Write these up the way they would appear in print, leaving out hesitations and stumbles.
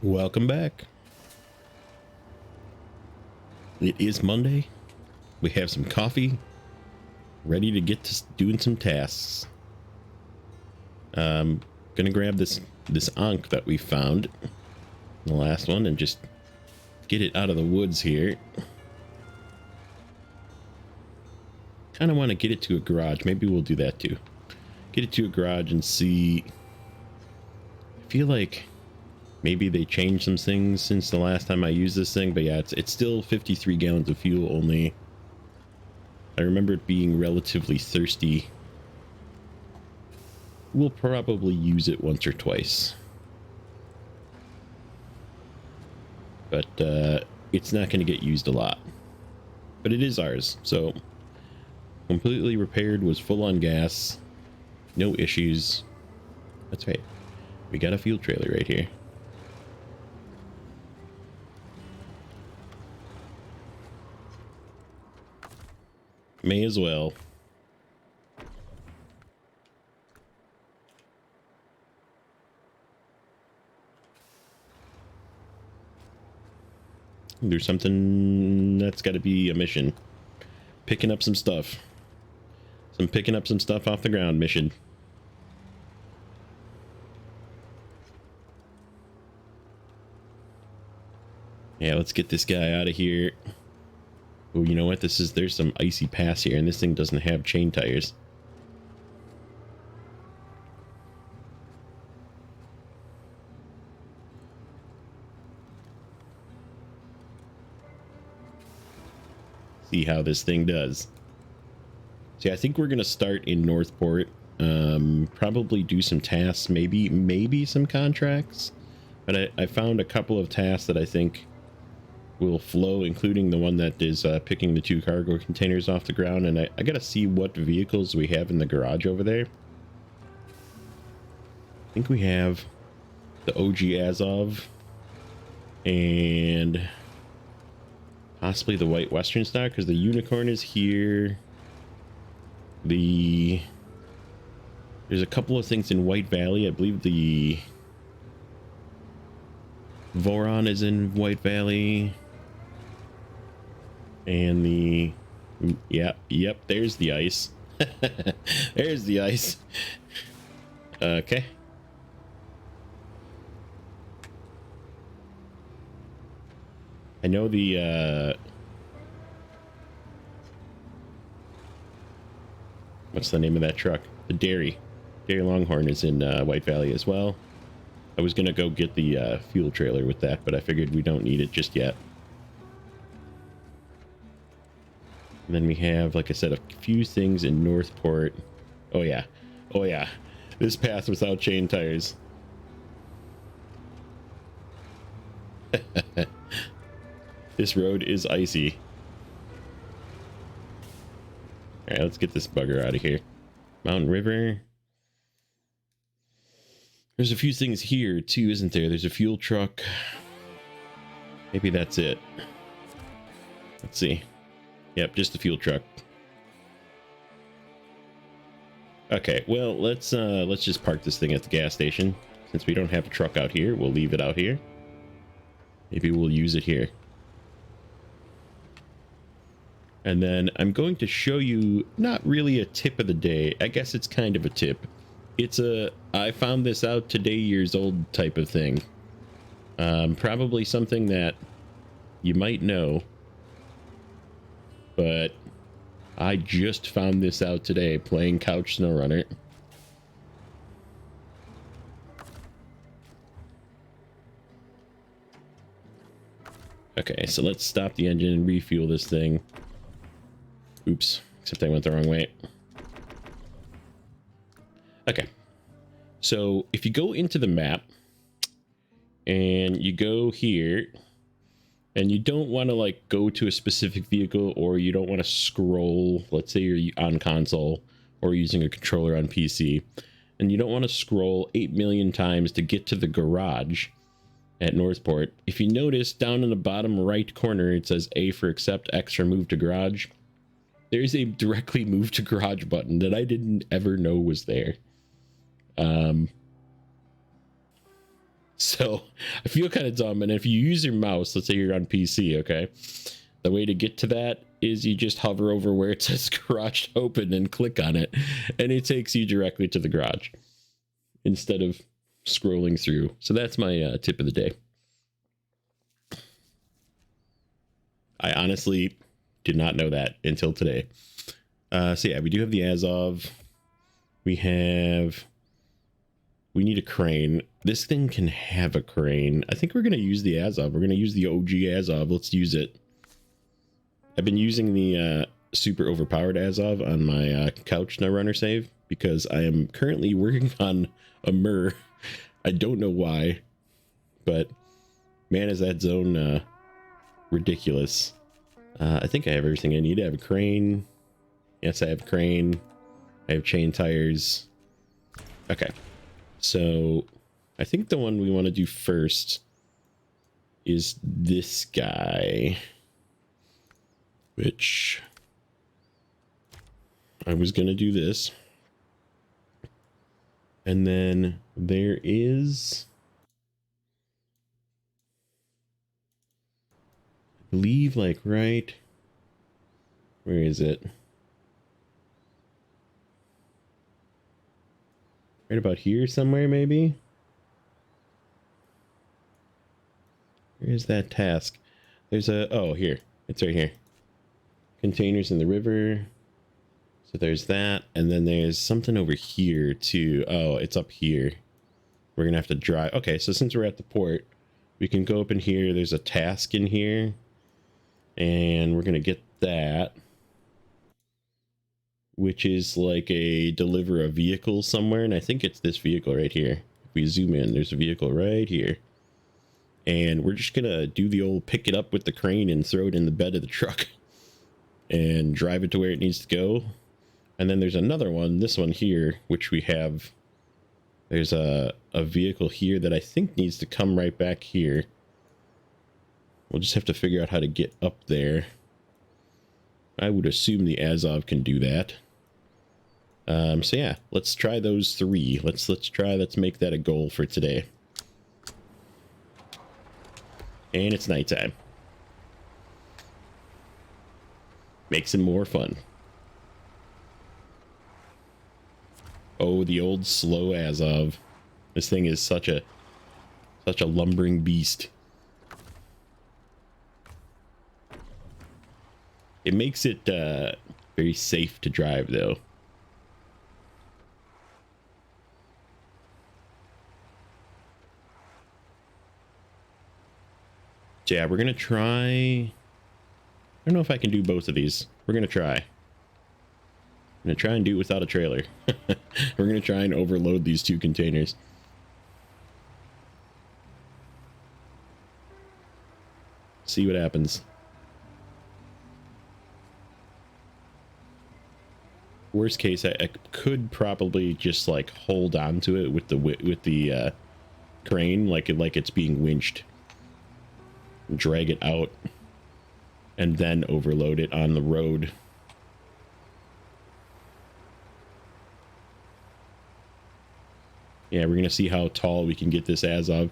Welcome back. It is Monday. We have some coffee, ready to get to doing some tasks. Gonna grab this ankh that we found, the last one, and just get it out of the woods here. Kind of want to get it to a garage. Maybe we'll do that too. Get it to a garage and see. I feel like maybe they changed some things since the last time I used this thing, but yeah, it's still 53 gallons of fuel only. I remember it being relatively thirsty. We'll probably use it once or twice. But it's not going to get used a lot. But it is ours, so completely repaired, was full on gas. No issues. That's right. We got a fuel trailer right here. May as well. There's something that's got to be a mission. Picking up some stuff. Picking up some stuff off the ground mission. Yeah, let's get this guy out of here. Oh, you know what? There's some icy pass here, and this thing doesn't have chain tires. See how this thing does. See, I think we're gonna start in Northport. Probably do some tasks, maybe some contracts. But I found a couple of tasks that I think will flow, including the one that is picking the 2 cargo containers off the ground. And I gotta see what vehicles we have in the garage over there. I think we have the OG Azov and possibly the White Western Star, because the Unicorn is here. There's a couple of things in White Valley. I believe the Voron is in White Valley. And the... Yep, there's the ice. There's the ice. Okay. I know the, what's the name of that truck? The Dairy Longhorn is in White Valley as well. I was gonna go get the fuel trailer with that, but I figured we don't need it just yet. And then we have, like I said, a few things in Northport. Oh yeah, this path without chain tires. This road is icy. All right, let's get this bugger out of here. Mountain River. There's a few things here too, isn't there? There's a fuel truck. Maybe that's it. Let's see. Yep, just the fuel truck. Okay, well, let's just park this thing at the gas station. Since we don't have a truck out here, we'll leave it out here. Maybe we'll use it here. And then I'm going to show you, not really a tip of the day. I guess it's kind of a tip. It's I found this out today years old type of thing. Probably something that you might know. But I just found this out today playing Couch Snowrunner. Okay, so let's stop the engine and refuel this thing. Oops, except I went the wrong way. Okay, so if you go into the map and you go here, and you don't want to like go to a specific vehicle, or you don't want to scroll, let's say you're on console or using a controller on PC, and you don't want to scroll 8 million times to get to the garage at Northport. If you notice down in the bottom right corner, it says A for accept, X for move to garage. There's a directly move to garage button that I didn't ever know was there. So I feel kind of dumb. And if you use your mouse, let's say you're on PC, okay, the way to get to that is you just hover over where it says garage open and click on it, and it takes you directly to the garage instead of scrolling through. So that's my tip of the day. I honestly did not know that until today. So yeah, we do have the Azov. We need a crane. This thing can have a crane. I think we're going to use the Azov. We're going to use the OG Azov. Let's use it. I've been using the super overpowered Azov on my couch Snowrunner save because I am currently working on a Mur. I don't know why, but man, is that zone ridiculous. I think I have everything I need. I have a crane. Yes, I have a crane. I have chain tires. Okay. So I think the one we want to do first is this guy, which I was going to do this. And then there is, I believe, like, right, where is it? Right about here somewhere, maybe? Where's that task? There's a, oh, here. It's right here. Containers in the river. So there's that. And then there's something over here, too. Oh, it's up here. We're going to have to drive. Okay, so since we're at the port, we can go up in here. There's a task in here. And we're going to get that, which is like a deliver a vehicle somewhere. And I think it's this vehicle right here. If we zoom in, there's a vehicle right here. And we're just going to do the old pick it up with the crane and throw it in the bed of the truck and drive it to where it needs to go. And then there's another one, this one here, which we have. There's a vehicle here that I think needs to come right back here. We'll just have to figure out how to get up there. I would assume the Azov can do that. So yeah, let's try those three. Let's make that a goal for today. And it's nighttime. Makes it more fun. Oh, the old slow Azov. This thing is such a lumbering beast. It makes it very safe to drive, though. So yeah, we're gonna try. I don't know if I can do both of these. We're gonna try. I'm gonna try and do it without a trailer. We're gonna try and overload these two containers. See what happens. Worst case, I could probably just like hold on to it with the crane, like it's being winched, drag it out, and then overload it on the road. Yeah, we're gonna see how tall we can get this Azov.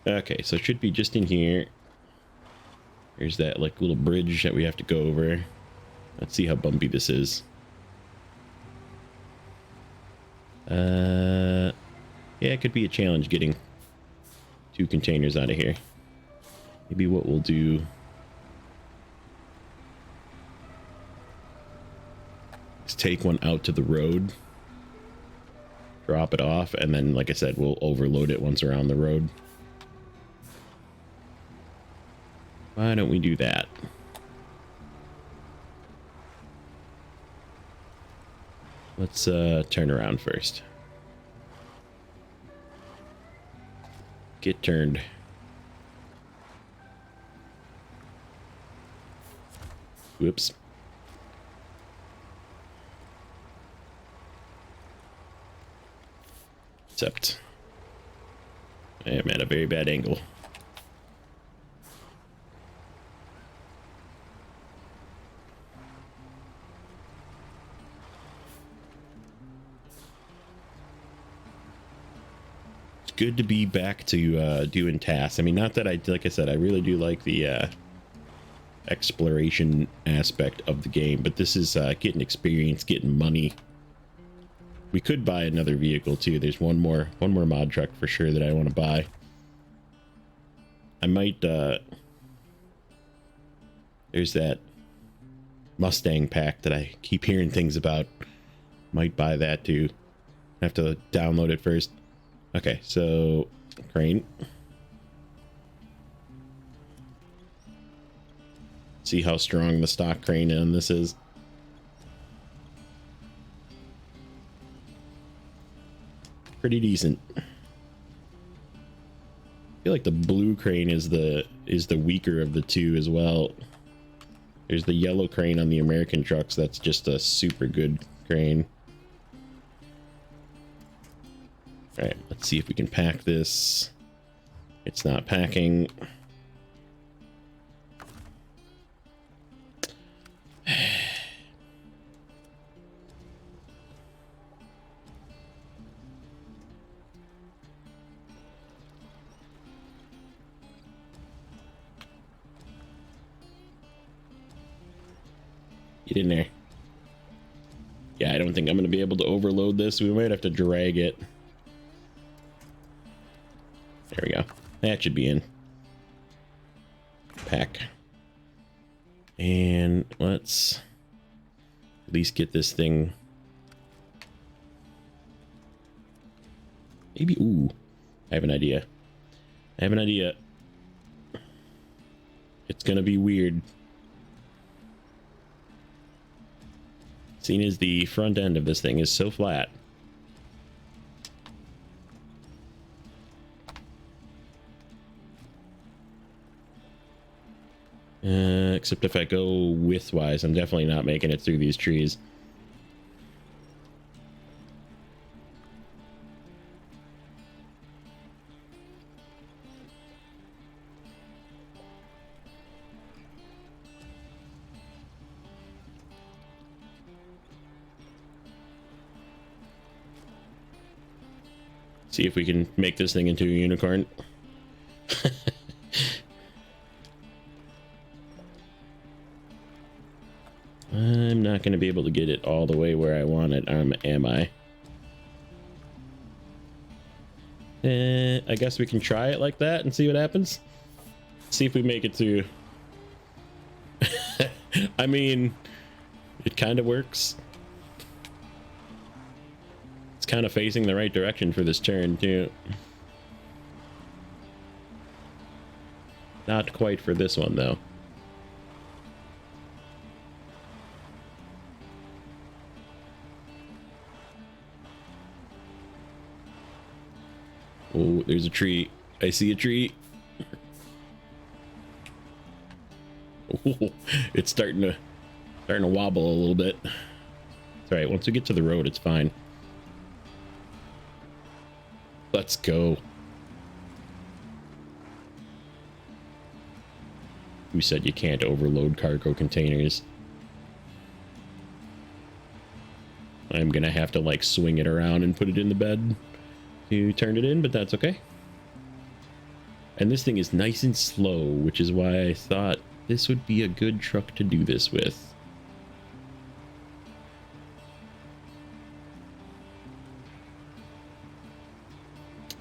Okay, so it should be just in here. There's that like little bridge that we have to go over. Let's see how bumpy this is. Yeah, it could be a challenge getting two containers out of here. Maybe what we'll do is take one out to the road, drop it off, and then, like I said, we'll overload it once we're on the road. Why don't we do that? Let's turn around first. Get turned. Whoops. Except I am at a very bad angle. good to be back to doing tasks. I mean, not that like I said, I really do like the exploration aspect of the game, but this is getting experience, getting money. We could buy another vehicle too. There's one more mod truck for sure that I want to buy. I might there's that Mustang pack that I keep hearing things about. Might buy that too. I have to download it first. Okay, so crane. See how strong the stock crane on this is. Pretty decent. I feel like the blue crane is the weaker of the two as well. There's the yellow crane on the American trucks. That's just a super good crane. All right, let's see if we can pack this. It's not packing. Get in there. Yeah, I don't think I'm going to be able to overload this. We might have to drag it. There we go. That should be in. Pack. And let's at least get this thing. Maybe, ooh, I have an idea. I have an idea. It's going to be weird. Seeing as the front end of this thing is so flat. Except if I go widthwise, I'm definitely not making it through these trees. See if we can make this thing into a unicorn. I'm not going to be able to get it all the way where I want it, am I? I guess we can try it like that and see what happens. See if we make it through. I mean, it kind of works. It's kind of facing the right direction for this turn, too. Not quite for this one, though. Oh, there's a tree. I see a tree. Oh, it's starting to wobble a little bit. It's all right. Once we get to the road, it's fine. Let's go. Who said you can't overload cargo containers? I'm gonna have to like swing it around and put it in the bed to turn it in, but that's okay. And this thing is nice and slow, which is why I thought this would be a good truck to do this with.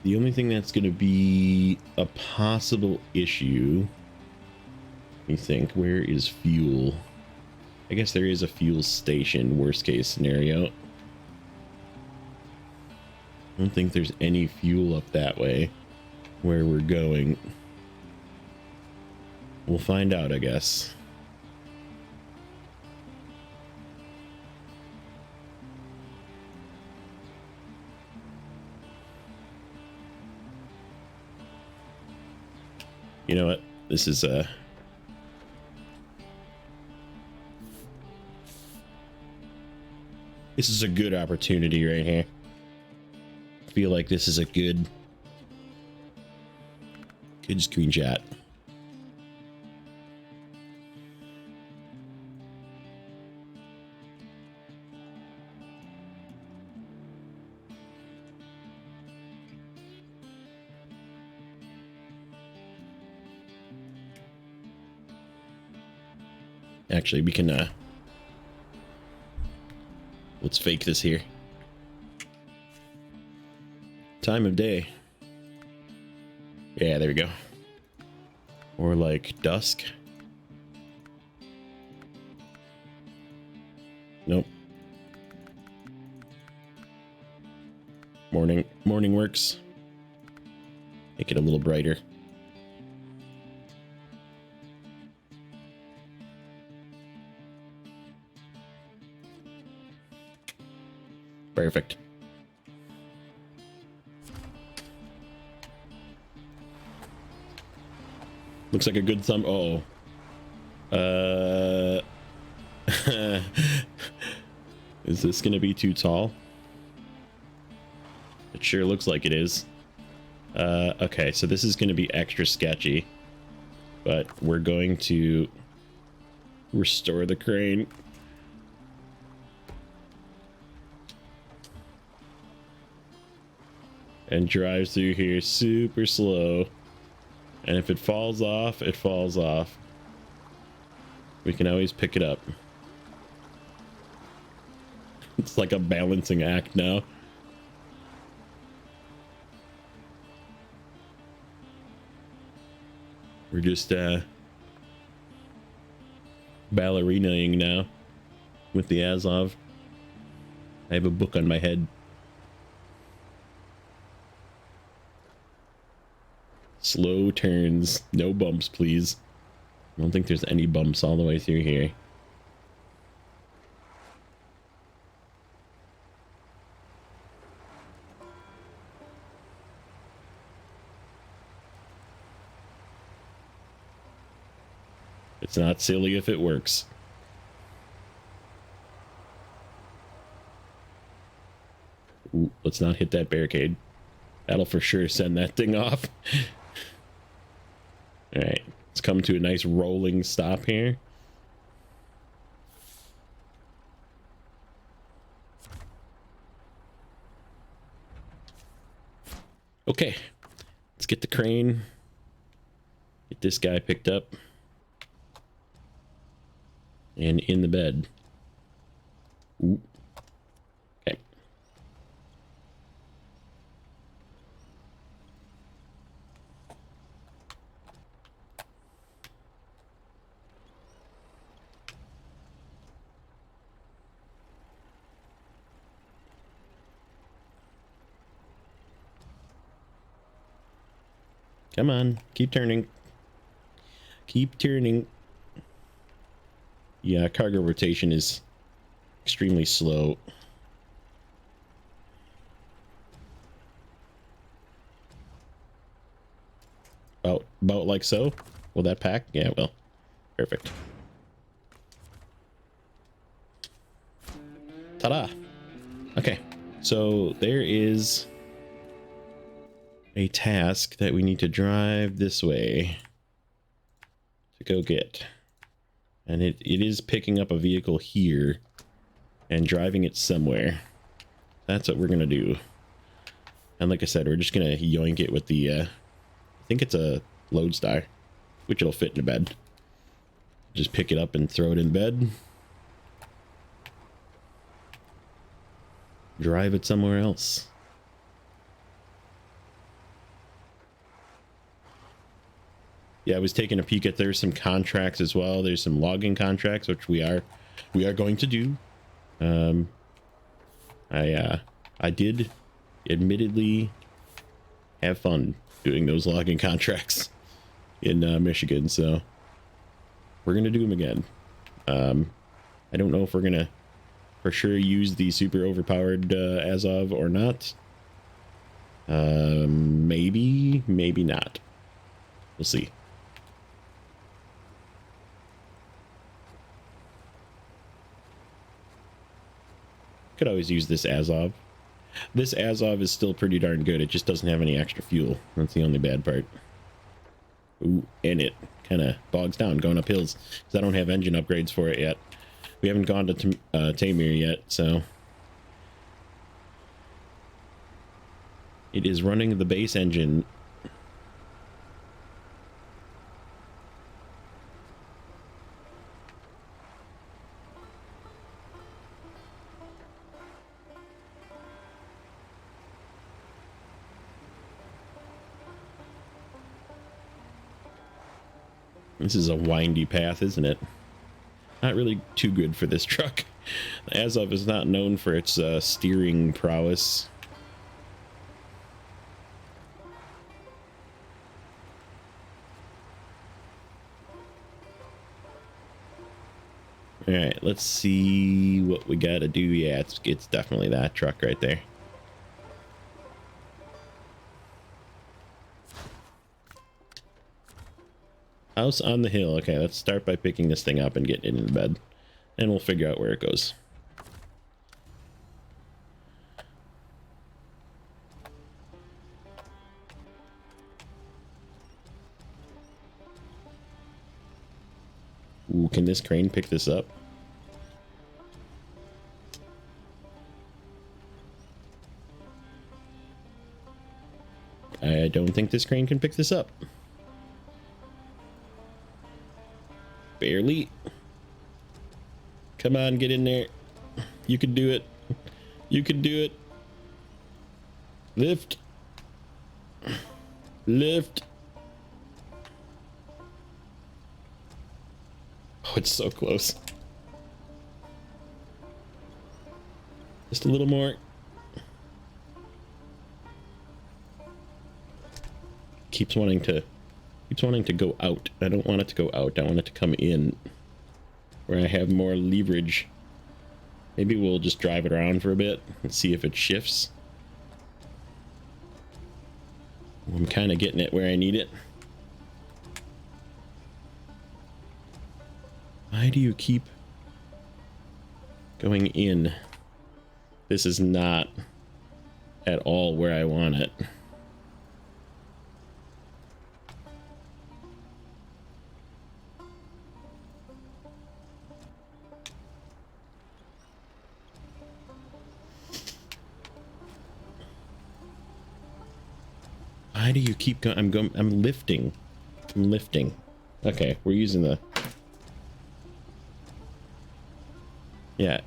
The only thing that's going to be a possible issue, let me think, where is fuel? I guess there is a fuel station, worst case scenario. I don't think there's any fuel up that way where we're going. We'll find out, I guess. You know what? This is a good opportunity right here. I feel like this is a good screenshot. Actually, we can, let's fake this here. Time of day. Yeah, there we go. Or like dusk. Nope. Morning works. Make it a little brighter. Perfect. Looks like a good thumb. Uh-oh. Is this gonna be too tall? It sure looks like it is. Okay, so this is gonna be extra sketchy, but we're going to restore the crane. And drive through here super slow. And if it falls off, it falls off. We can always pick it up. It's like a balancing act now. We're just ballerinaing now with the Azov. I have a book on my head. Slow turns, no bumps, please. I don't think there's any bumps all the way through here. It's not silly if it works. Ooh, let's not hit that barricade. That'll for sure send that thing off. All right, let's come to a nice rolling stop here. Okay, let's get the crane. Get this guy picked up. And in the bed. Ooh. Okay. Come on, keep turning. Keep turning. Yeah, cargo rotation is extremely slow. About like so. Will that pack? Yeah, it will. Perfect. Ta-da! Okay, so there is a task that we need to drive this way to go get. And it is picking up a vehicle here and driving it somewhere. That's what we're going to do. And like I said, we're just going to yoink it with the, I think it's a Lodestar, which it'll fit in a bed. Just pick it up and throw it in bed. Drive it somewhere else. Yeah, I was taking a peek at there's some contracts as well. There's some logging contracts, which we are going to do. I did admittedly have fun doing those logging contracts in Michigan, so we're gonna do them again. I don't know if we're gonna for sure use the super overpowered Azov or not. Maybe not. We'll see. Could always use this Azov. This Azov is still pretty darn good. It just doesn't have any extra fuel. That's the only bad part. Ooh, and it kind of bogs down going up hills because I don't have engine upgrades for it yet. We haven't gone to Tamir yet, so it is running the base engine. This is a windy path, isn't it? Not really too good for this truck. Azov is not known for its steering prowess. All right, let's see what we got to do. Yeah, it's definitely that truck right there. House on the hill. Okay, let's start by picking this thing up and getting it in the bed. And we'll figure out where it goes. Ooh, can this crane pick this up? I don't think this crane can pick this up. Barely. Come on, get in there. You can do it. You can do it. Lift. Lift. Oh, it's so close. Just a little more. Keeps wanting to go out. I don't want it to go out. I want it to come in where I have more leverage. Maybe we'll just drive it around for a bit and see if it shifts. I'm kind of getting it where I need it. Why do you keep going in? This is not at all where I want it. Why do you keep going? I'm lifting. I'm lifting. Okay, we're using the... Yeah,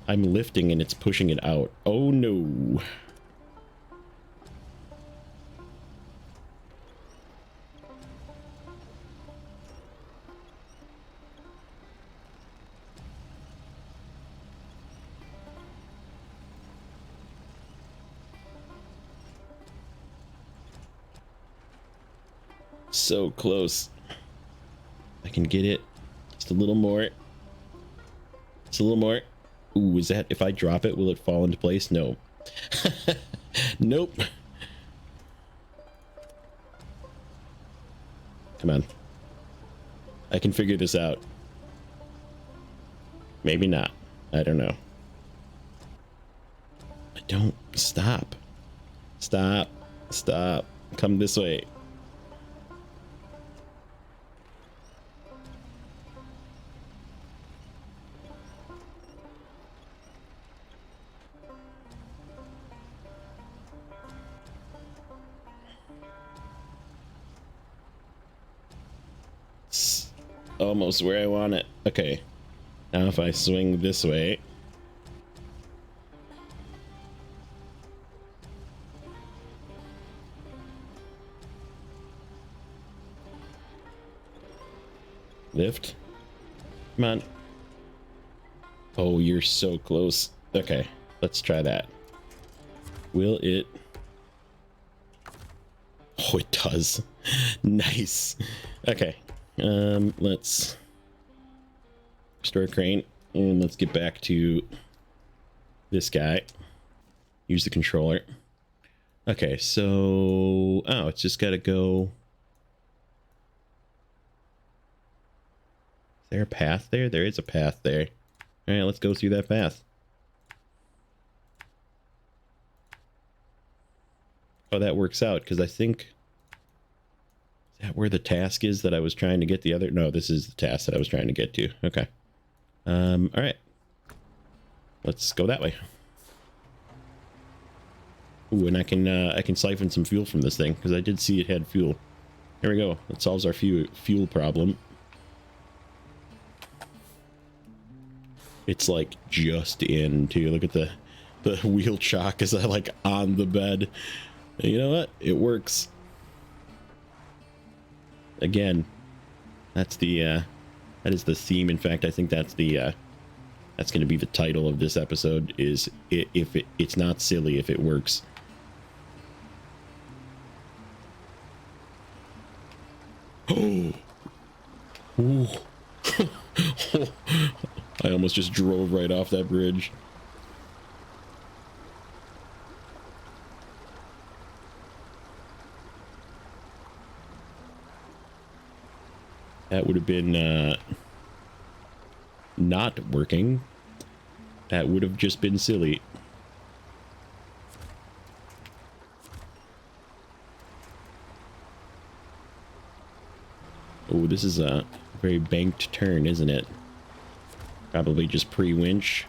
I'm lifting and it's pushing it out. Oh no. So close. I can get it. Just a little more. Just a little more. Ooh, is that, if I drop it, will it fall into place? No. Nope. Come on. I can figure this out. Maybe not. I don't know. I don't. Stop. Stop. Stop. Come this way. Almost where I want it. Okay. Now if I swing this way. Lift. Come on. Oh, you're so close. Okay, let's try that. Will it? Oh, it does. Nice. Okay. Let's restore crane and let's get back to this guy. Use the controller. Okay, so it's just gotta go. Is there a path there? There is a path there. All right, let's go through that path. Oh, that works out because I think. Is that where the task is that I was trying to get the other? No, this is the task that I was trying to get to. Okay. All right. Let's go that way. Ooh, and I can siphon some fuel from this thing because I did see it had fuel. Here we go. That solves our fuel problem. It's like just in too. Look at the wheel chock is like on the bed. And you know what? It works. Again, That's the that is the theme. In fact, I think that's the that's going to be the title of this episode. Is it's not silly if it works. Oh. I almost just drove right off that bridge. That would have been not working. That would have just been silly. Oh, this is a very banked turn, isn't it? Probably just pre-winch.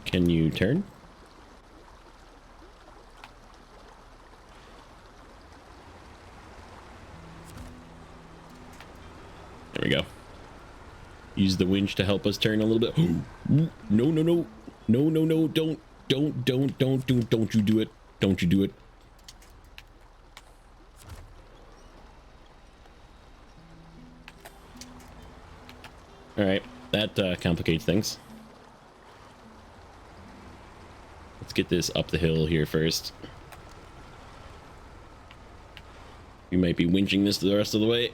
Can you turn? There we go. Use the winch to help us turn a little bit. No, no, no. No, no, no. Don't you do it. Don't you do it. All right. That complicates things. Let's get this up the hill here first. We might be winching this the rest of the way.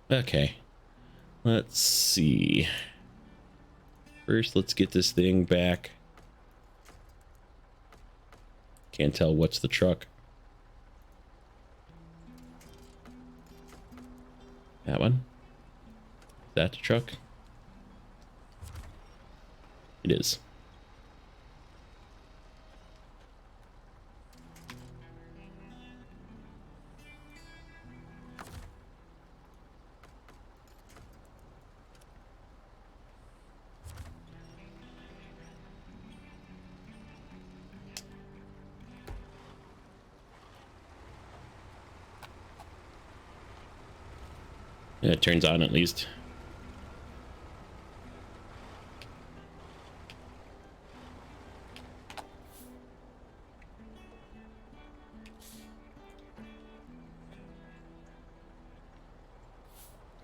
Okay. Let's see. First, let's get this thing back. Can't tell what's the truck. That one? Is that the truck? It is. Yeah, it turns on at least.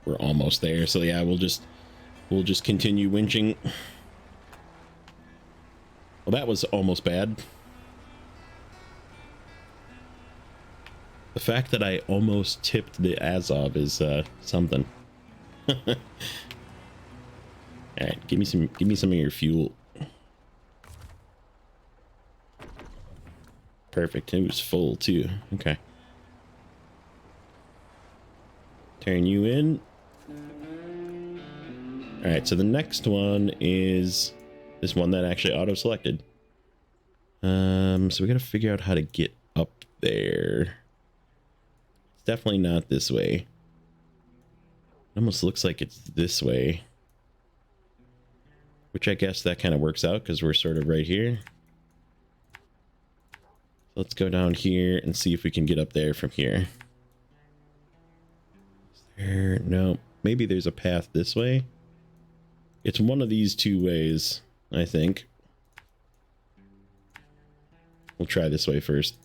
We're almost there, so yeah, we'll just continue winching. Well, that was almost bad. The fact that I almost tipped the Azov is something. All right, give me some of your fuel. Perfect. It was full too. Okay. Turn you in. All right, so the next one is this one that actually auto-selected. So we gotta figure out how to get up there. It's definitely not this way. It almost looks like it's this way. Which I guess that kind of works out because we're sort of right here. So let's go down here and see if we can get up there from here. Is there? No. Maybe there's a path this way. It's one of these two ways, I think. We'll try this way first.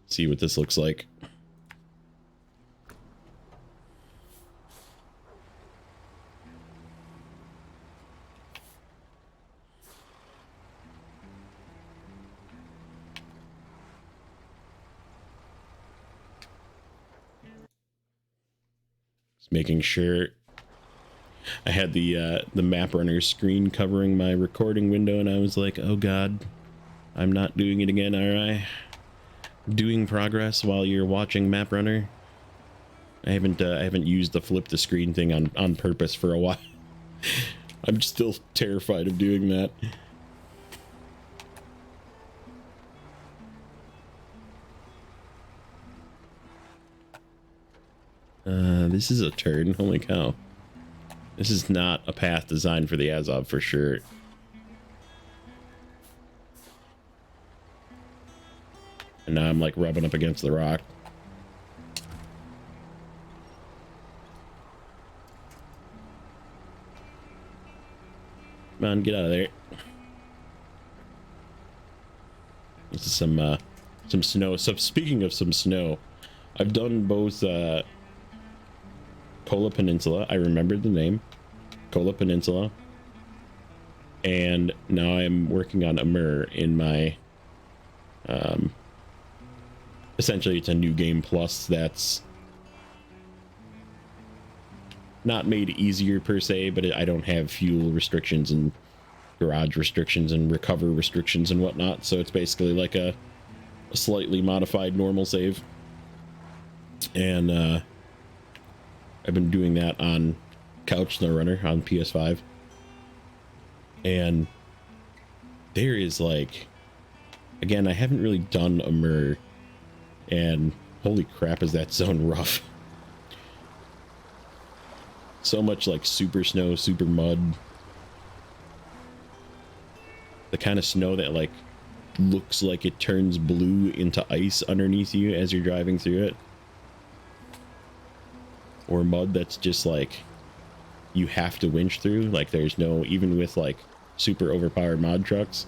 See what this looks like. Just making sure. I had the map runner screen covering my recording window, and I was like, "Oh God, I'm not doing it again, are I? Doing progress while you're watching map runner." I haven't used the flip the screen thing on purpose for a while. I'm still terrified of doing that. This is a turn. Holy cow. This is not a path designed for the Azov for sure. and now I'm like rubbing up against the rock. Come on, get out of there. This is some snow. So speaking of some snow, I've done both Kola Peninsula. I remembered the name. Kola Peninsula. And now I'm working on Amur in my essentially it's a new game plus that's not made easier per se, but I don't have fuel restrictions and garage restrictions and recover restrictions and whatnot, so it's basically like a slightly modified normal save. And I've been doing that on Couch Snowrunner on PS5, and there is like, again, I haven't really done Amur, and holy crap is that zone rough. So much like super snow, super mud. The kind of snow that like looks like it turns blue into ice underneath you as you're driving through it. Or mud that's just like you have to winch through. Like there's no, even with like super overpowered mod trucks,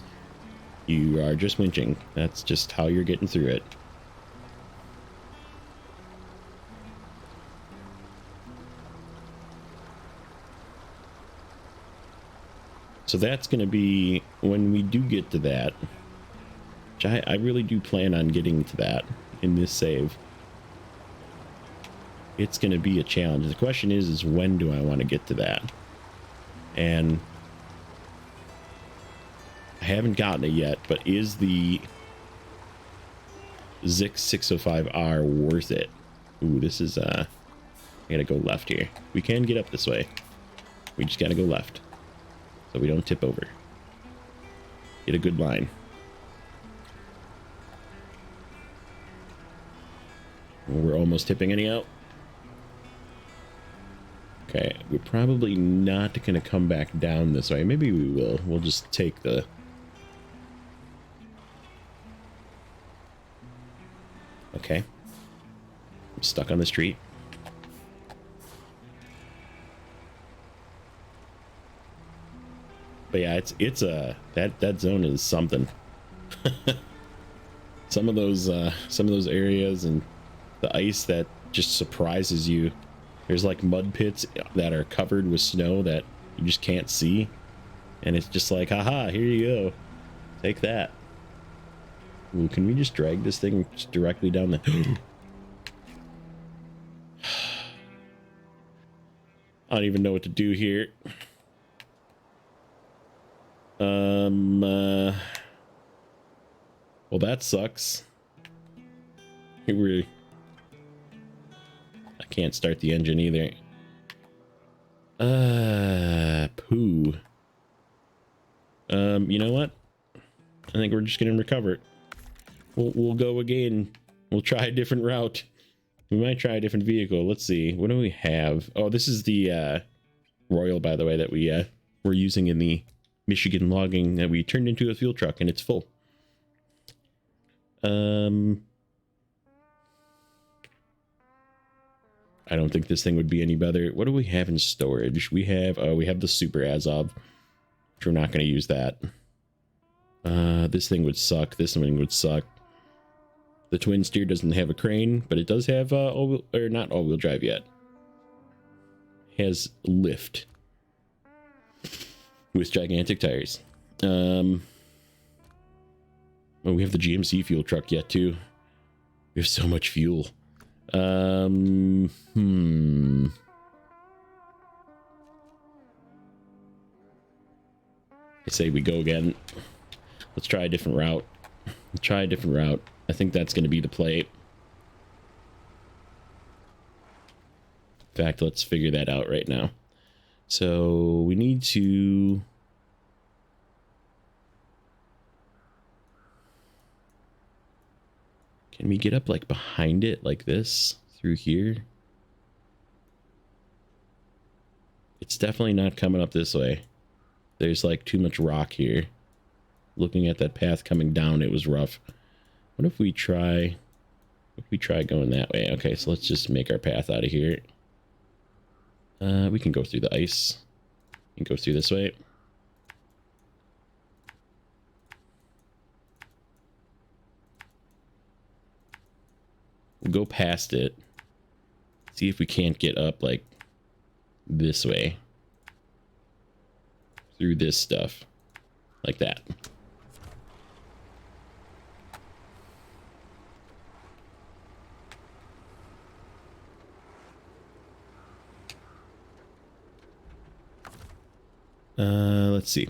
you are just winching. That's just how you're getting through it. So that's going to be when we do get to that, which I really do plan on getting to that in this save. It's going to be a challenge. The question is when do I want to get to that? And I haven't gotten it yet, but is the Zix 605R worth it? Ooh, this is, I gotta go left here. We can get up this way. We just gotta go left, so we don't tip over. Get a good line. We're almost tipping anyhow. Okay, we're probably not gonna come back down this way. Maybe we will. We'll just take the... Okay. I'm stuck on the street. But yeah, it's that zone is something. some of those areas and the ice that just surprises you. There's like mud pits that are covered with snow that you just can't see, and it's just like, haha, here you go, take that. Ooh, can we just drag this thing just directly down the... I don't even know what to do here. Well, that sucks. I can't start the engine either. Poo. You know what? I think we're just gonna recover it. We'll go again. We'll try a different route. We might try a different vehicle. Let's see. What do we have? Oh, this is the Royal, by the way, that we're using in the Michigan logging that we turned into a fuel truck, and it's full. I don't think this thing would be any better. What do we have in storage? We have the Super Azov, which we're not going to use that. This thing would suck. This thing would suck. The twin steer doesn't have a crane, but it does have not all-wheel drive yet. It has lift with gigantic tires. Oh, we have the GMC fuel truck yet too. We have so much fuel. I say we go again. Let's try a different route. I think that's going to be the play. In fact, let's figure that out right now. So we need to... Can we get up like behind it like this through here? It's definitely not coming up this way. There's like too much rock here. Looking at that path coming down, it was rough. What if we try going that way? Okay, so let's just make our path out of here. We can go through the ice. We can go through this way. We'll go past it. See if we can't get up like this way. Through this stuff. Like that. Let's see.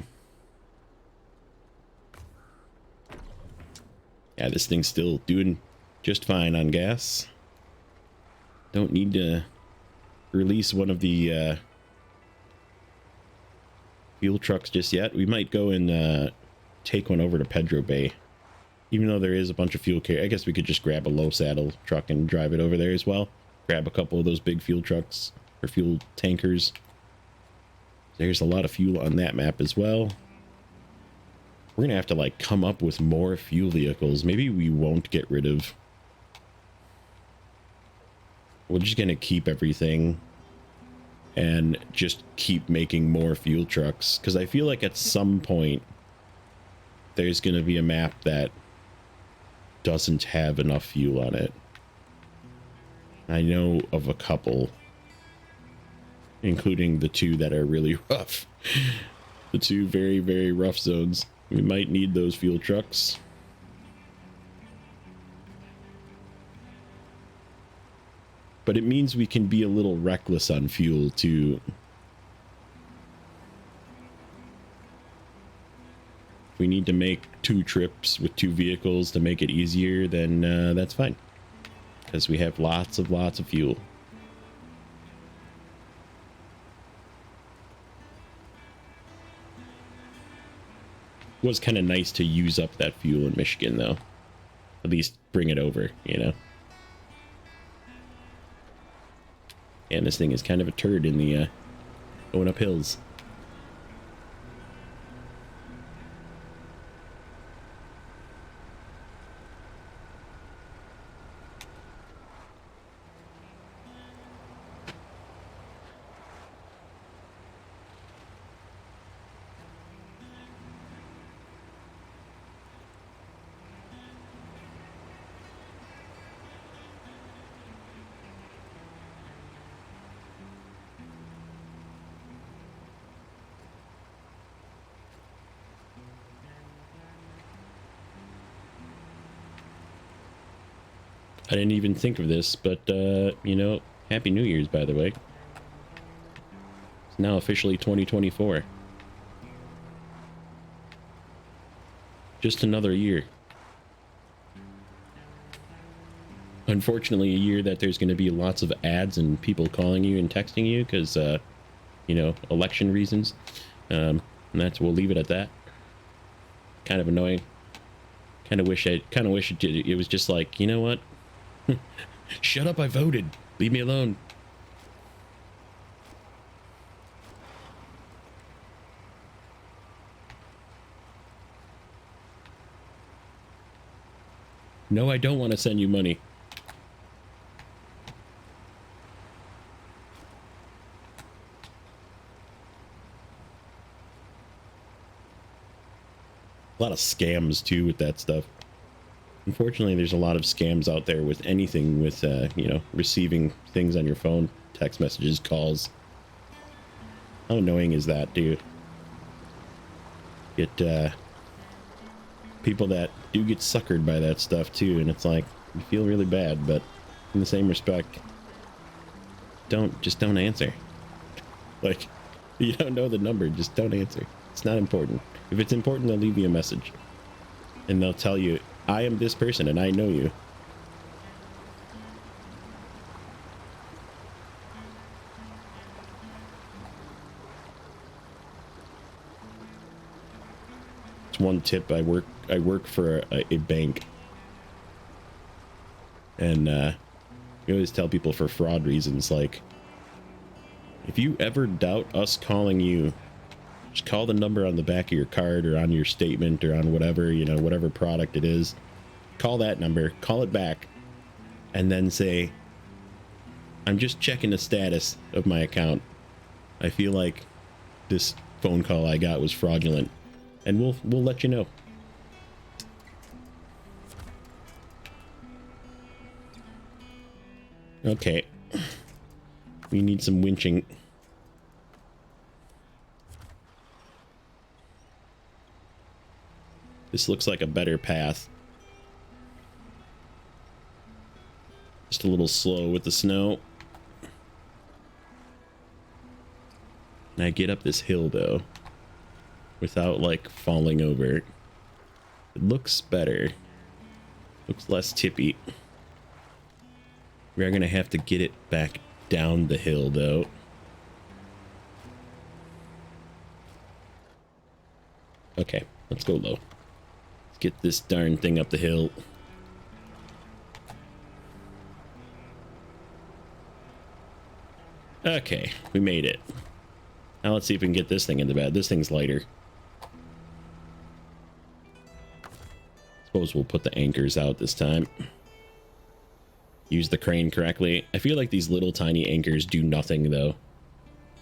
Yeah, this thing's still doing just fine on gas. Don't need to release one of the fuel trucks just yet. We might go and take one over to Pedro Bay. Even though there is a bunch of fuel carriers, I guess we could just grab a low saddle truck and drive it over there as well. Grab a couple of those big fuel trucks or fuel tankers. There's a lot of fuel on that map as well. We're gonna have to like come up with more fuel vehicles. Maybe we won't get rid of. We're just gonna keep everything and just keep making more fuel trucks, because I feel like at some point there's gonna be a map that doesn't have enough fuel on it. I know of a couple, including the two that are really rough. The two very, very rough zones. We might need those fuel trucks. But it means we can be a little reckless on fuel too. If we need to make 2 trips with 2 vehicles to make it easier, then that's fine. Because we have lots of fuel. It was kind of nice to use up that fuel in Michigan, though. At least bring it over, you know? And this thing is kind of a turd in the going up hills. I didn't even think of this, but, you know, Happy New Year's, by the way. It's now officially 2024. Just another year. Unfortunately, a year that there's going to be lots of ads and people calling you and texting you because, you know, election reasons. And we'll leave it at that. Kind of annoying. Kind of wish it was just like, you know what? Shut up, I voted. Leave me alone. No, I don't want to send you money. A lot of scams too with that stuff. Unfortunately, there's a lot of scams out there with anything with, you know, receiving things on your phone, text messages, calls. How annoying is that, dude? Get, people that do get suckered by that stuff too, and it's like, you feel really bad, but in the same respect, just don't answer. Like, you don't know the number, just don't answer. It's not important. If it's important, they'll leave you a message. And they'll tell you, I am this person and I know you. It's one tip. I work for a bank. And we always tell people for fraud reasons, like, if you ever doubt us calling you, just call the number on the back of your card or on your statement or on whatever, you know, whatever product it is. call that number, call it back, and then say, I'm just checking the status of my account. I feel like this phone call I got was fraudulent, and we'll let you know. Okay. We need some winching. This looks like a better path. Just a little slow with the snow. And I get up this hill though, without like falling over. It looks better. Looks less tippy. We are gonna have to get it back down the hill though. Okay, let's go low. Let's get this darn thing up the hill. Okay, we made it. Now let's see if we can get this thing in the bed. This thing's lighter. Suppose we'll put the anchors out this time. Use the crane correctly. I feel like these little tiny anchors do nothing though.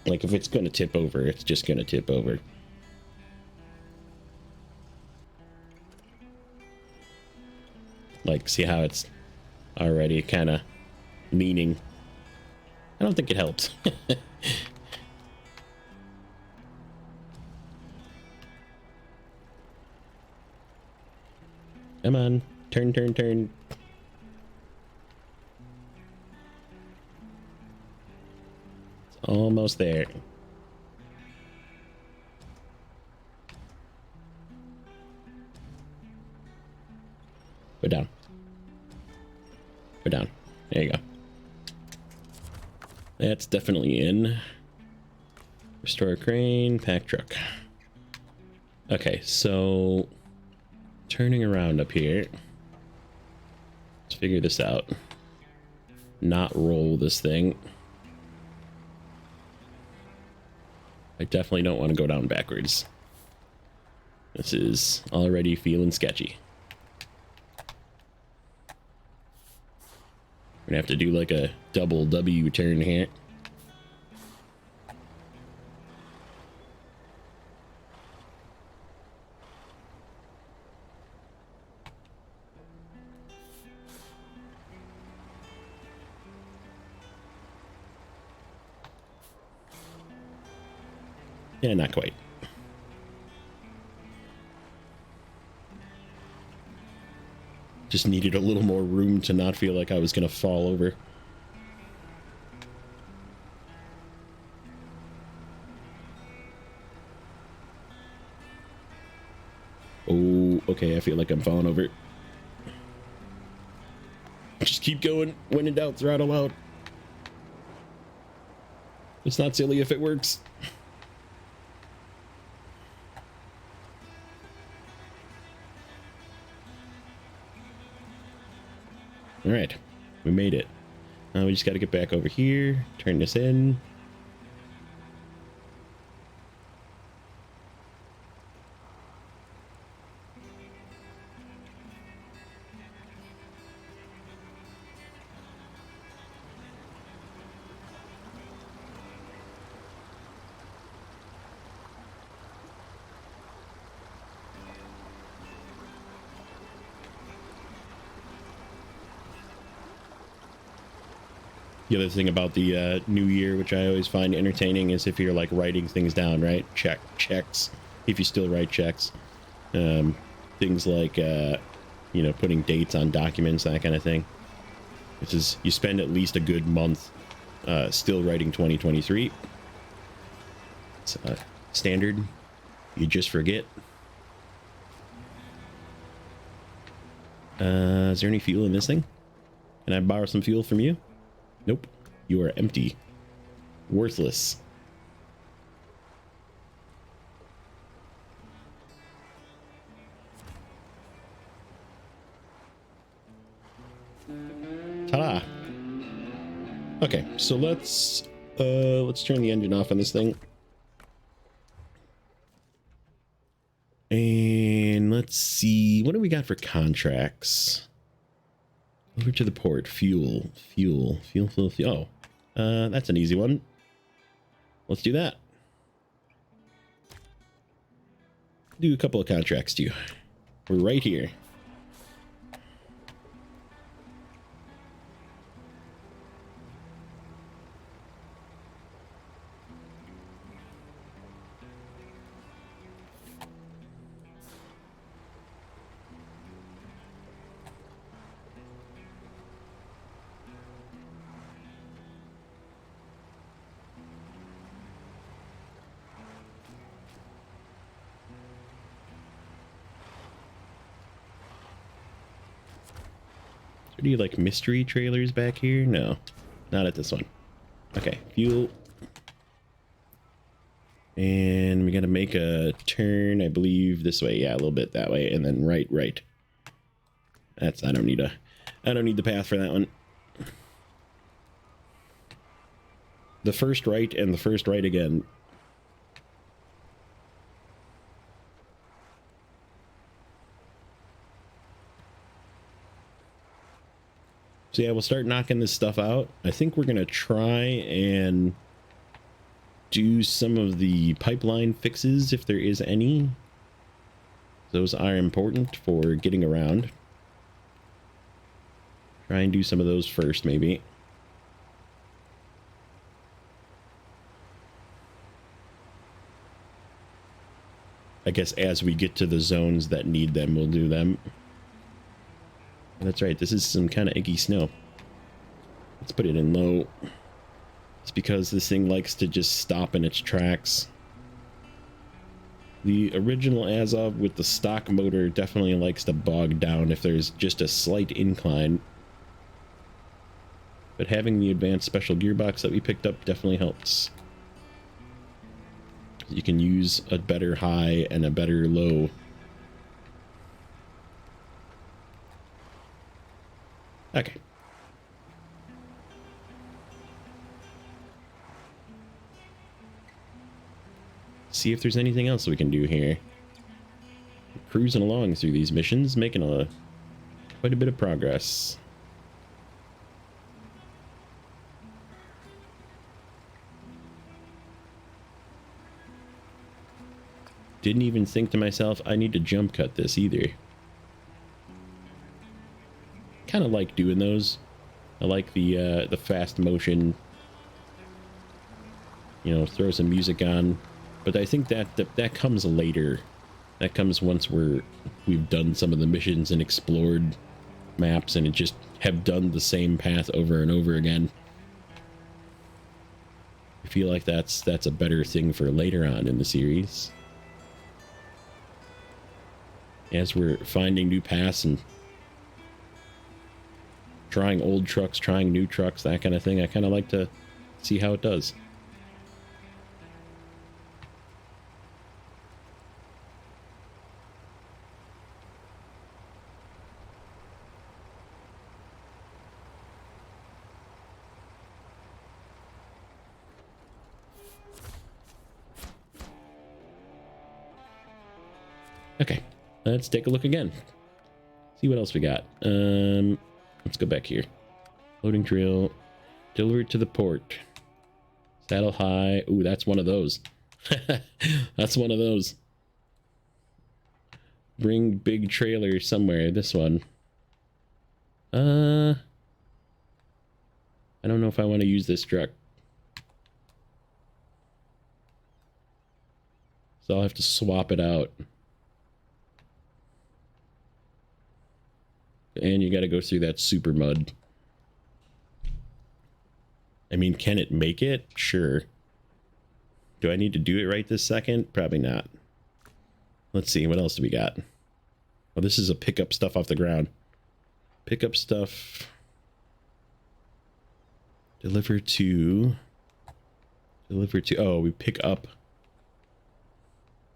Like if it's gonna tip over, it's just gonna tip over. Like, see how it's already kind of leaning? I don't think it helps. Come on, turn, turn, turn. It's almost there. Go down. Go down. There you go. That's definitely in. Restore crane, pack truck. Okay, so turning around up here. Let's figure this out. Not roll this thing. I definitely don't want to go down backwards. This is already feeling sketchy. We're gonna have to do like a double W turn here. Yeah, not quite. Just needed a little more room to not feel like I was gonna fall over. Oh, okay, I feel like I'm falling over. Just keep going. When in doubt, throttle out. It's not silly if it works. All right, we made it. Now we just got to get back over here, turn this in. The other thing about the new year, which I always find entertaining, is if you're like writing things down, right? Checks, if you still write checks. Things like, you know, putting dates on documents, that kind of thing. This is, you spend at least a good month still writing 2023. It's standard. You just forget. Is there any fuel in this thing? Can I borrow some fuel from you? Nope. You are empty. Worthless. Ta-da! Okay, so let's turn the engine off on this thing. And And let's see, what do we got for contracts? Over to the port. Fuel. Oh, that's an easy one. Let's do that. Do a couple of contracts too. We're right here. Do you like mystery trailers back here? No, not at this one. Okay, fuel. And we got to make a turn, I believe, this way. Yeah, a little bit that way, and then right. That's, I don't need the path for that one. The first right and the first right again. So yeah, we'll start knocking this stuff out. I think we're going to try and do some of the pipeline fixes if there is any. Those are important for getting around. Try and do some of those first, maybe. I guess as we get to the zones that need them, we'll do them. That's right, this is some kind of icky snow. Let's put it in low. It's because this thing likes to just stop in its tracks. The original Azov with the stock motor definitely likes to bog down if there's just a slight incline. But having the advanced special gearbox that we picked up definitely helps. You can use a better high and a better low. Okay. See if there's anything else we can do here. Cruising along through these missions, making quite a bit of progress. Didn't even think to myself, I need to jump cut this either. Kind of like doing those. I like the fast motion. You know, throw some music on. But I think that comes later. That comes once we've done some of the missions and explored maps and just have done the same path over and over again. I feel like that's a better thing for later on in the series. As we're finding new paths and trying old trucks, trying new trucks, that kind of thing, I kind of like to see how it does. Okay, let's take a look again. See what else we got. Let's go back here. Loading drill. Delivered to the port. Saddle high. Ooh, that's one of those. That's one of those. Bring big trailer somewhere. This one. I don't know if I want to use this truck. So I'll have to swap it out. And you got to go through that super mud. I mean, can it make it? Sure. Do I need to do it right this second? Probably not. Let's see, what else do we got? Oh, this is a pick up stuff off the ground. Pick up stuff. Deliver to... Oh, we pick up.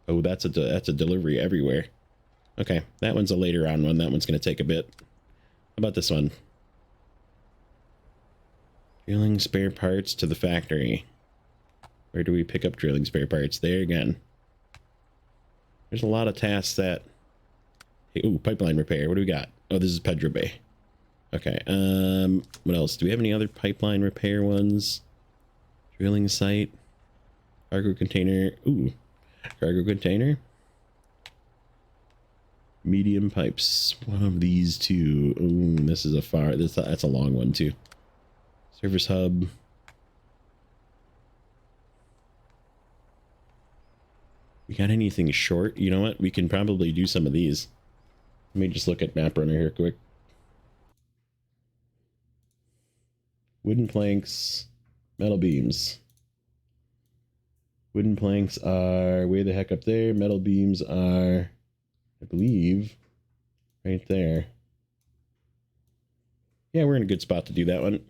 Oh, that's a delivery everywhere. Okay, that one's a later on one. That one's going to take a bit. How about this one? Drilling spare parts to the factory. Where do we pick up drilling spare parts? There again. There's a lot of tasks that Hey, ooh, pipeline repair. What do we got? Oh, this is Pedro Bay. Okay. What else? Do we have any other pipeline repair ones? Drilling site. Cargo container. Ooh. Cargo container. Medium pipes. One of these two. Ooh, this is a far. That's a long one too. Service hub. We got anything short? You know what? We can probably do some of these. Let me just look at map runner here quick. Wooden planks, metal beams. Wooden planks are way the heck up there. Metal beams are, I believe, right there. Yeah, we're in a good spot to do that one.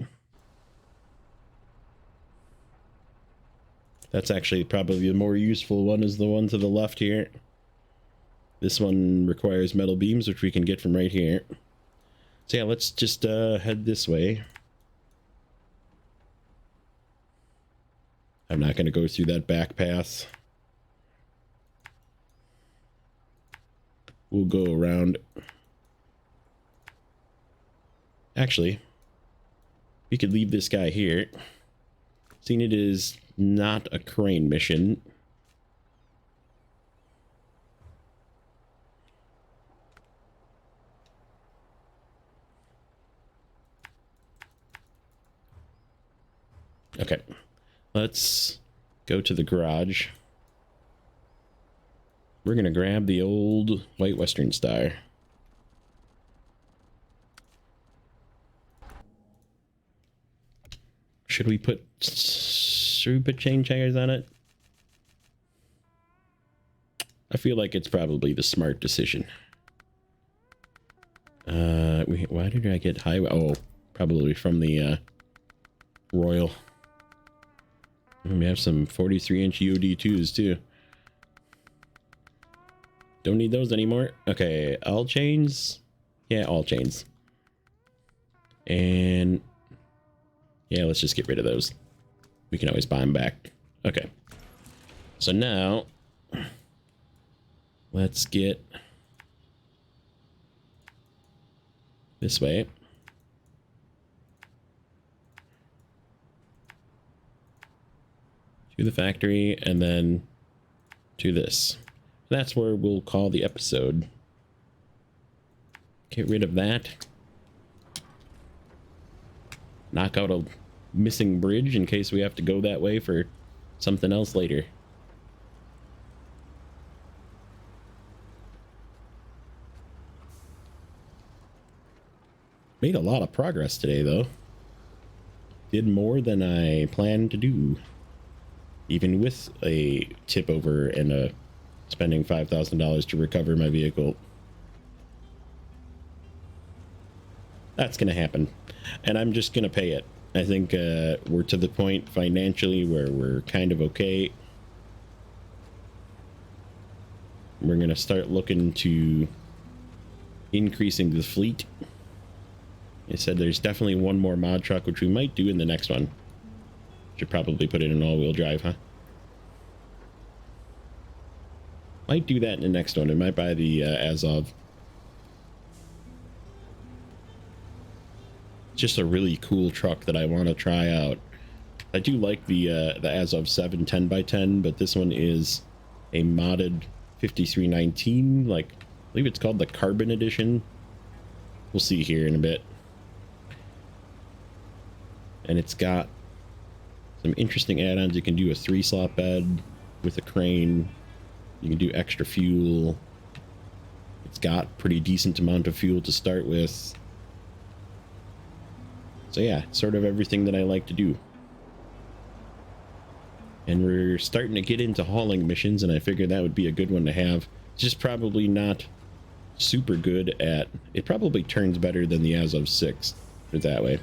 That's actually probably the more useful one, is the one to the left here. This one requires metal beams, which we can get from right here. So yeah, let's just head this way. I'm not going to go through that back path. We'll go around. Actually, we could leave this guy here. Seeing it is not a crane mission. Okay, let's go to the garage. We're gonna grab the old White Western Star. Should we put chain tires on it? I feel like it's probably the smart decision. Why did I get highway? Oh, probably from the Royal. We have some 43-inch UD2s too. Don't need those anymore. Okay, all chains. Yeah, all chains. And yeah, let's just get rid of those. We can always buy them back. Okay. So now let's get this way. To the factory and then to this. That's where we'll call the episode. Get rid of that. Knock out a missing bridge in case we have to go that way for something else later. Made a lot of progress today, though. Did more than I planned to do. Even with a tip over and spending $5,000 to recover my vehicle. That's going to happen. And I'm just going to pay it. I think we're to the point financially where we're kind of okay. We're going to start looking to increasing the fleet. I said there's definitely one more mod truck, which we might do in the next one. Should probably put it in all-wheel drive, huh? Might do that in the next one. I might buy the Azov. Just a really cool truck that I want to try out. I do like the Azov 7 10x10, but this one is a modded 5319. Like, I believe it's called the Carbon Edition. We'll see here in a bit. And it's got some interesting add-ons. You can do a 3-slot bed with a crane. You can do extra fuel. It's got pretty decent amount of fuel to start with. So yeah, sort of everything that I like to do. And we're starting to get into hauling missions, and I figured that would be a good one to have. It's just probably not super good at... It probably turns better than the Azov 6, put it that way.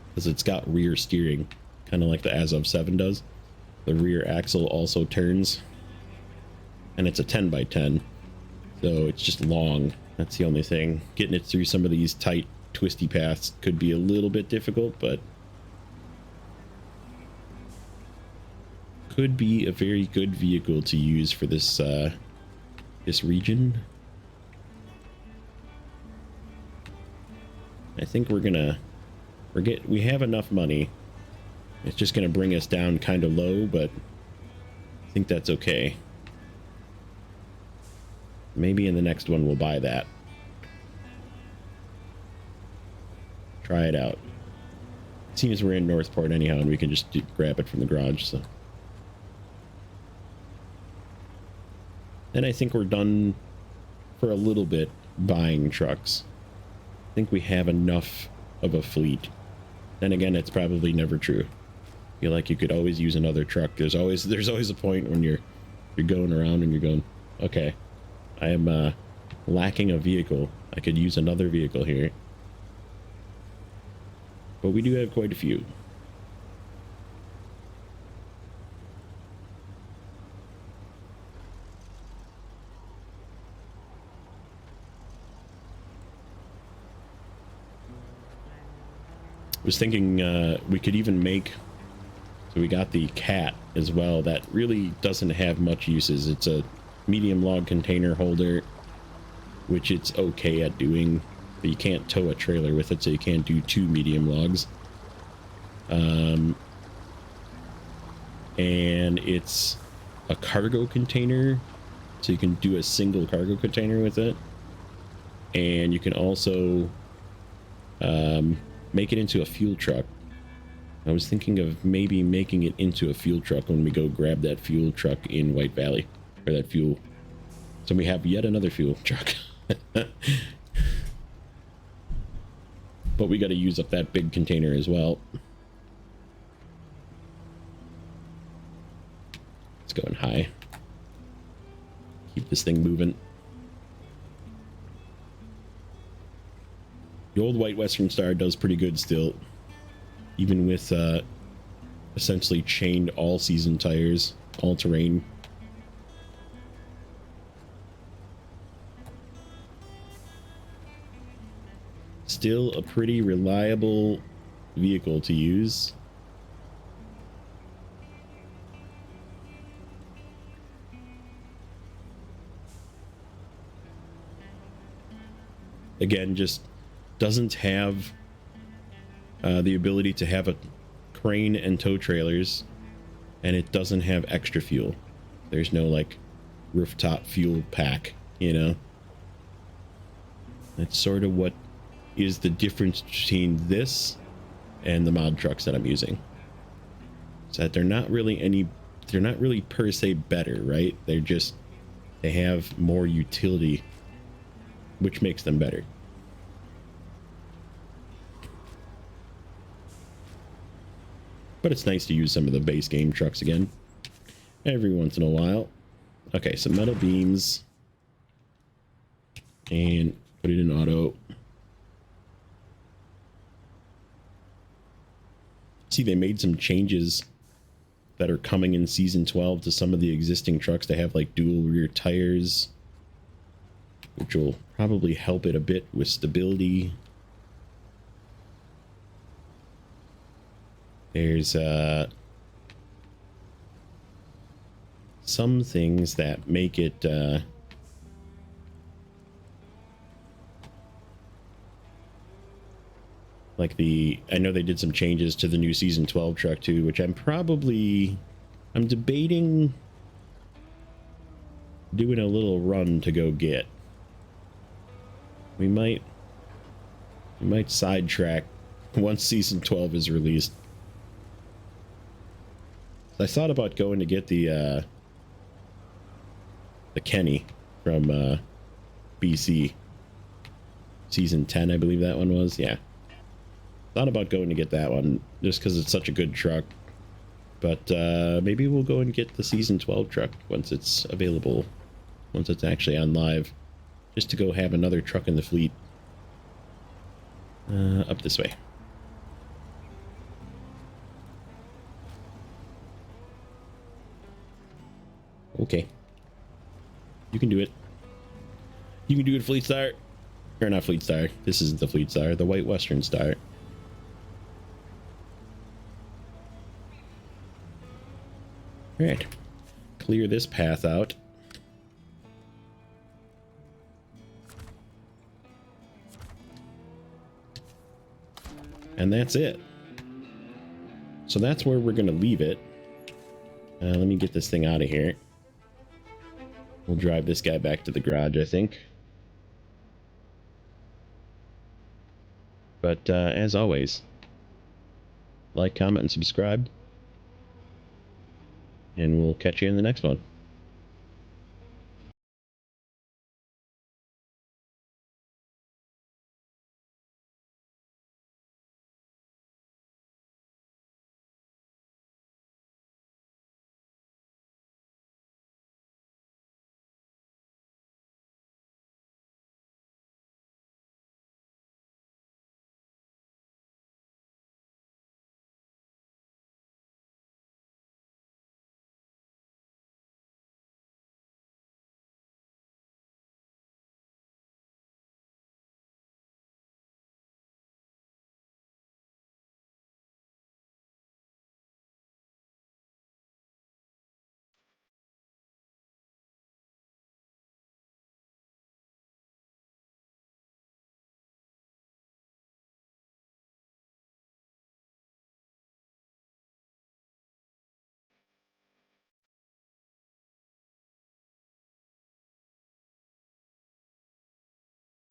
Because it's got rear steering, kind of like the Azov 7 does. The rear axle also turns. And it's a 10x10. So it's just long. That's the only thing. Getting it through some of these tight, twisty paths could be a little bit difficult, but could be a very good vehicle to use for this this region. I think we have enough money. It's just gonna bring us down kind of low, but I think that's okay. Maybe in the next one we'll buy that. Try it out. Seems we're in Northport anyhow, and we can just grab it from the garage. So, and I think we're done for a little bit buying trucks. I think we have enough of a fleet. Then again, it's probably never true. I feel like you could always use another truck. There's always a point when you're going around and you're going, okay, I am lacking a vehicle. I could use another vehicle here. But we do have quite a few. I was thinking we could even make, so we got the cat as well. That really doesn't have much uses. It's a medium log container holder, which it's okay at doing, but you can't tow a trailer with it, so you can't do 2 medium logs. And it's a cargo container, so you can do a single cargo container with it. And you can also make it into a fuel truck. I was thinking of maybe making it into a fuel truck when we go grab that fuel truck in White Valley, or that fuel. So we have yet another fuel truck. But we got to use up that big container as well. It's going high. Keep this thing moving. The old white Western Star does pretty good still, even with essentially chained all-season tires, all-terrain. Still a pretty reliable vehicle to use. Again, just doesn't have the ability to have a crane and tow trailers, and it doesn't have extra fuel. There's no like rooftop fuel pack, you know. That's sort of what is the difference between this and the mod trucks that I'm using. So that they're not really per se better, right? They have more utility, which makes them better. But it's nice to use some of the base game trucks again every once in a while. Okay, some metal beams, and put it in auto. See, they made some changes that are coming in season 12 to some of the existing trucks. They have like dual rear tires, which will probably help it a bit with stability. There's some things that make it like I know they did some changes to the new season 12 truck too, which I'm debating doing a little run to go get. We might sidetrack once season 12 is released. I thought about going to get the Kenny from BC season 10, I believe that one was. Yeah, thought about going to get that one just because it's such a good truck. But maybe we'll go and get the season 12 truck once it's available, once it's actually on live, just to go have another truck in the fleet. Up this way. Okay. You can do it. You can do it, Fleet Star. Or not Fleet Star. This isn't the Fleet Star. The White Western Star. Alright. Clear this path out. And that's it. So that's where we're going to leave it. Let me get this thing out of here. We'll drive this guy back to the garage, I think. But as always, like, comment, and subscribe. And we'll catch you in the next one.